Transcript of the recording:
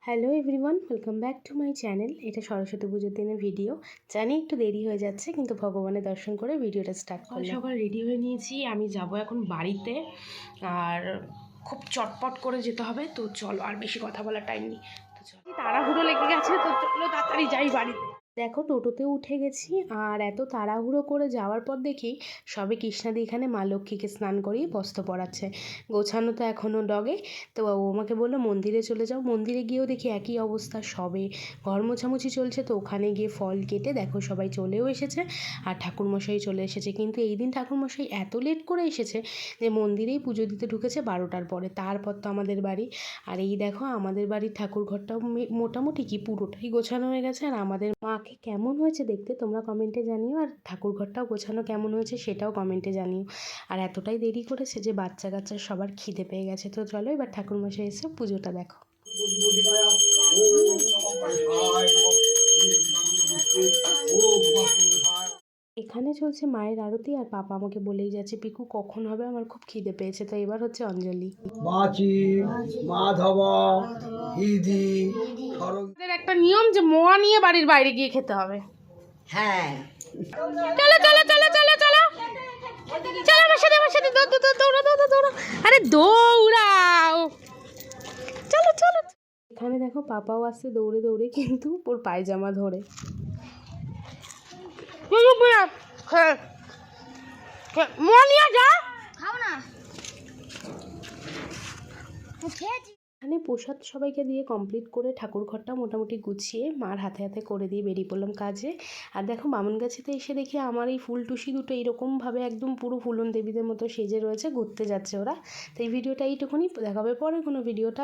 Hello everyone, welcome back to my channel. এটা সরস্বতী পুজোর দিনের ভিডিও। জানি একটু দেরি হয়ে যাচ্ছে, কিন্তু ভগবানের দর্শন করে ভিডিওটা স্টার্ট করলাম। সকাল রেডি হয়ে নিয়েছি, আমি যাব এখন বাড়িতে। আর খুব চটপট করে যেতে হবে, তো চলো, আর বেশি কথা বলার টাইম নেই। তো চলো, তাড়াহুড়ো লেগে গেছে, তো চলো তাড়াতাড়ি যাই বাড়িতে। দেখো, টোটোতে উঠে গেছি, আর এত তাড়াহুড়ো করে যাওয়ার পর দেখি সবে কৃষ্ণাদি এখানে মা লক্ষ্মীকে স্নান করিয়ে বস্ত্র পরাচ্ছে। গোছানো তো এখনও ডগে। তো ও আমাকে বললো মন্দিরে চলে যাও। মন্দিরে গিয়েও দেখি একই অবস্থা, সবে ঘর মোছামুছি চলছে। তো ওখানে গিয়ে ফল কেটে দেখো সবাই চলেও এসেছে, আর ঠাকুরমশাই চলে এসেছে। কিন্তু এই দিন ঠাকুরমশাই এত লেট করে এসেছে যে মন্দিরেই পুজো দিতে ঢুকেছে 12টার পরে। তারপর তো আমাদের বাড়ি। আর এই দেখো, আমাদের বাড়ির ঠাকুর ঘরটাও মোটামুটি কি পুরোটাই গোছানো হয়ে গেছে। আর আমাদের মাকে কেমন হয়েছে দেখতে তোমরা কমেন্টে জানিও, আর ঠাকুর ঘরটাও গোছানো কেমন হয়েছে সেটাও কমেন্টে জানিও। আর এতটাই দেরি করেছে যে বাচ্চা কাচ্চা সবার খিদে পেয়ে গেছে। তো চলো এবার ঠাকুরমশাই এসে পুজোটা দেখো। এখানে চলছে মায়ের আরতি, আর পাপা আমাকে বলেই যাচ্ছে পিকু কখন হবে, আমার খুব খিদে পেয়েছে। তো এবার হচ্ছে অঞ্জলি। বাচি মাধবা হিদি একটা নিয়ম যে মোয়া নিয়ে বাড়ির বাইরে গিয়ে খেতে হবে। হ্যাঁ, চলো চলো চলো চলো চলো চলো, আমার সাথে আমার সাথে দৌড়াও দৌড়াও দৌড়াও, আরে দৌড়াও, চলো চলো। এখানে দেখো পাপাও আসছে দৌড়ে দৌড়ে, কিন্তু ওর পায়জামা ধরে। মোয়া যা খাও না। এখানে প্রসাদ সবাইকে দিয়ে কমপ্লিট করে ঠাকুর ঘরটা মোটামুটি গুছিয়ে মার হাতে হাতে করে দিয়ে বেরিয়ে পড়লাম কাজে। আর দেখো, বামুন গাছেতে এসে দেখি আমার এই ফুল টুসি দুটো এইরকমভাবে একদম পুরো ফুলন দেবীদের মতো সেজে রয়েছে, ঘুরতে যাচ্ছে ওরা। তো এই ভিডিওটা এইটুকুনি, দেখাবে পরে কোনো ভিডিওটা।